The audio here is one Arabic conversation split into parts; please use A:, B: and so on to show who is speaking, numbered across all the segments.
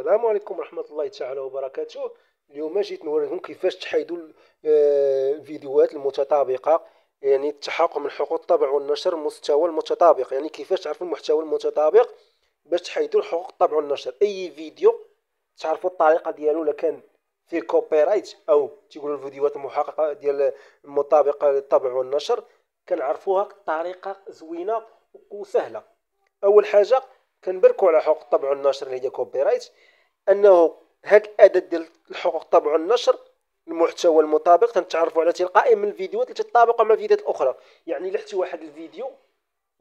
A: السلام عليكم ورحمة الله تعالى وبركاته. اليوم جيت نوريكم كيفاش تحيدوا الفيديوهات المتطابقة، يعني التحقق من حقوق الطبع والنشر المستوى المتطابق. يعني كيفاش تعرفوا المحتوى المتطابق باش تحيدوا حقوق الطبع والنشر. أي فيديو تعرفوا الطريقة ديالو، إلا كان فيه كوبي رايت أو تيقولوا الفيديوهات المحققة ديال المطابقة للطبع والنشر، كنعرفوها بطريقة زوينة وسهلة. أول حاجة كنبركوا على حقوق الطبع والنشر اللي هي كوبي رايت، انه هاد الاداه ديال الحقوق الطبع والنشر المحتوى المطابق تنتعرفوا على تلقائيا من الفيديوهات اللي تتطابق مع الفيديوهات الاخرى. يعني الا حتى واحد الفيديو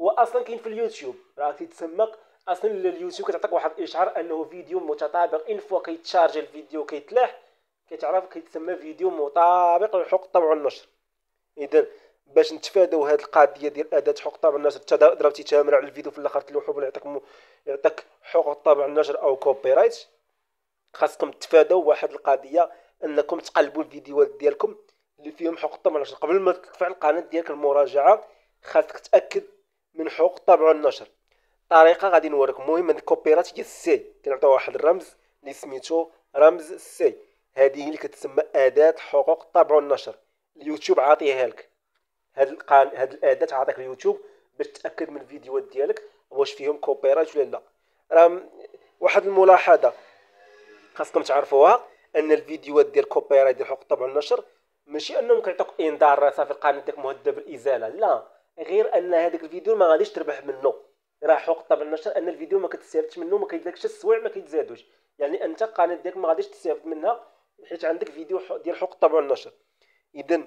A: هو اصلا كاين في اليوتيوب، راه كيتسمى اصلا اليوتيوب كتعطيك واحد الاشعار انه فيديو متطابق. ان فوا كيتشارجي الفيديو كيتلاح كيتعرف كيتسمى فيديو مطابق لحقوق الطبع والنشر. اذا باش نتفاداو هذه القضيه ديال اداه حقوق الطبع والنشر ضربتي تامر على الفيديو في الاخر تلوحو بلا يعطيك حقوق الطبع والنشر او كوبي رايت، خاصكم تفاداو واحد القضيه انكم تقلبوا الفيديوهات ديالكم اللي فيهم حقوق الطبع والنشر. قبل ما ترفع القناه ديالك المراجعه خاصك تاكد من حقوق الطبع والنشر. طريقه غادي نوريكم. المهم هاد الكوبي رايت هي السي، كنعطيو واحد الرمز اللي سميتو رمز السي. هذه هي اللي كتسمى اداه حقوق الطبع والنشر. اليوتيوب عاطيها لك، هاد الاداه عاطيك اليوتيوب باش تاكد من الفيديوهات ديالك واش فيهم كوبي رايت ولا لا. راه واحد الملاحظه خاصكم تعرفوها، ان الفيديوهات ديال كوبي رايت ديال حقوق الطبع والنشر ماشي انهم كيعطوك انذار صافي القناه ديالك مهدده بالازاله، لا، غير ان هذاك الفيديو ما غاديش تربح منه. راه حقوق الطبع والنشر ان الفيديو ما كتستافدش منه، ما كيديرلكش السوايع ما كيتزادوش. يعني انت القناه ديالك ما غاديش تستافد منها حيت عندك فيديو ديال حقوق الطبع والنشر. اذا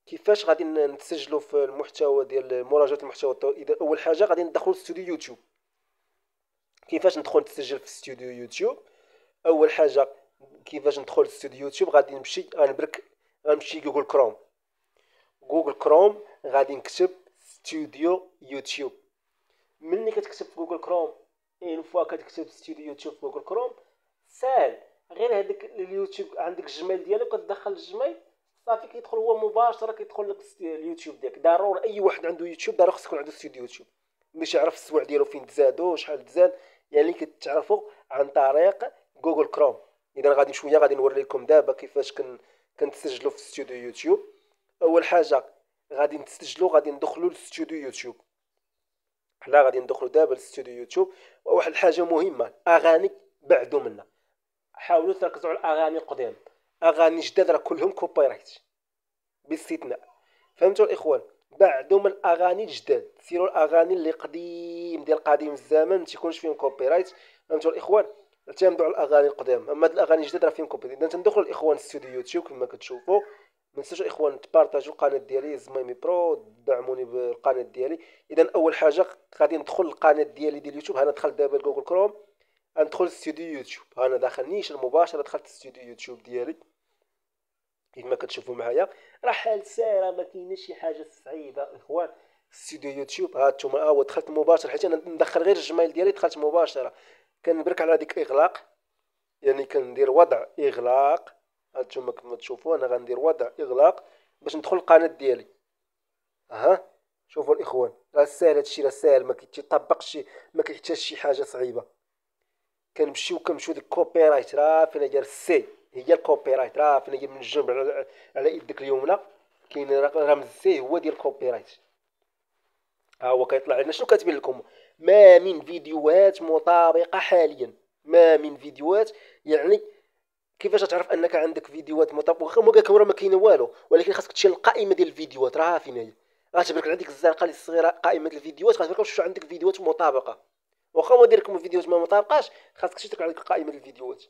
A: كيفاش غادي نتسجلوا في المحتوى ديال مراجعه المحتوى؟ اذا اول حاجه غادي ندخلوا لاستوديو يوتيوب. كيفاش ندخل نتسجل في استوديو يوتيوب؟ اول حاجه كيفاش ندخل لاستوديو يوتيوب؟ غادي نمشي غنمشي جوجل كروم. جوجل كروم غادي نكتب ستوديو يوتيوب. ملي كتكتب في جوجل كروم، اين فوا كتكتب ستوديو يوتيوب في جوجل كروم، ساهل، غير هذاك اليوتيوب عندك الجيميل ديالك كتدخل الجيميل صافي كيدخل هو مباشره كيدخل لك اليوتيوب ديالك. ضروري اي واحد عنده يوتيوب ضروري خص يكون عنده ستوديو يوتيوب باش يعرف السواع ديالو فين تزادو شحال تزاد. يعني كتعرفوا عن طريق جوجل كروم. اذا غادي شويه غادي نوري لكم دابا كيفاش كنتسجلوا في ستوديو يوتيوب. اول حاجه غادي نتسجلوا غادي ندخلوا لستوديو يوتيوب. حنا غادي ندخلوا دابا لستوديو يوتيوب. وواحد الحاجه مهمه، اغاني بعدوا منا، حاولوا تركزوا على الاغاني القدام. اغاني جداد راه كلهم كوبي رايت باستثناء. فهمتوا الاخوان؟ بعدوا من الاغاني الجداد، سيروا الاغاني اللي قديم ديال قديم الزمن ما تيكونش فيهم كوبي رايت. فهمتوا الاخوان؟ اعتمدوا على الاغاني القدام، اما هاد الاغاني الجداد راه فيهم كوبي رايت. اذا تندخلوا الاخوان ستوديو يوتيوب كما كتشوفوا. ما تنساوش الاخوان تبارطاجوا القناه ديالي زميمي برو، دعموني بالقناه ديالي. اذا اول حاجه غادي ندخل القناه ديالي ديال اليوتيوب. انا دخلت دابا لجوجل كروم، غندخل لاستوديو يوتيوب. انا داخل نيشان مباشره دخلت لاستوديو يوتيوب ديالي كما كتشوفوا معايا. راه حال ساهله ما كايناش شي حاجه صعيبه اخوان. استوديو يوتيوب ها انتم، دخلت مباشره حيت انا ندخل غير الجيميل ديالي. دخلت مباشره كنبرك على ديك اغلاق، يعني كندير وضع اغلاق. هانتوما كما تشوفوا انا غندير وضع اغلاق باش ندخل القناه ديالي. ها شوفوا الاخوان، راه ساهل هادشي، راه ساهل ما كيتطبقش، ما كيحتاجش شي حاجه صعيبه. كنمشيو ديك كوبي رايت راه فين داير السي، هي الكوبي رايت راه فين هي من الجنب على يدك اليمنى كاين رمز السي هو ديال الكوبي رايت. ها هو كيطلع لنا شنو كاتبين لكم؟ ما من فيديوهات مطابقه حاليا. ما من فيديوهات، يعني كيفاش تعرف انك عندك فيديوهات مطابقه؟ واخا ما كاميرا ما كاينه والو، ولكن خاصك تمشي للقائمه ديال الفيديوهات. راه فين هي؟ غتبرك عندك الزرقاء اللي الصغيره قائمه الفيديوهات، غتبرك واش عندك فيديوهات مطابقه. واخا ما دير لكم فيديوهات ما مطابقاش خاصك تشترك على قائمه الفيديوهات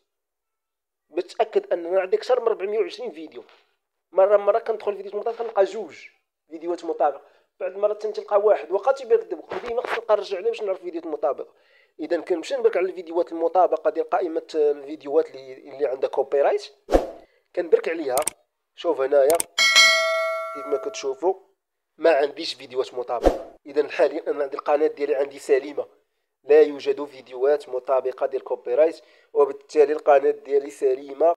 A: باش تاكد ان عندك اكثر من 420 فيديو. مره كندخل فيديوهات مطابقه كنلقى جوج فيديوهات مطابقه، بعد مره ثانيه تلقى واحد. واخا تيبان دابا ديما خصك نرجع عليه باش نعرف فيديوهات مطابقه. اذا كنمشي نبرك على الفيديوهات المطابقه ديال قائمه الفيديوهات اللي عندها كوبي رايت، كنبرك عليها. شوف هنايا كيف ما كتشوفوا ما عنديش فيديوهات مطابقه. اذا حاليا انا عندي القناه ديالي عندي سليمه، لا يوجد فيديوهات مطابقه ديال كوبي رايت، وبالتالي القناه ديالي سليمه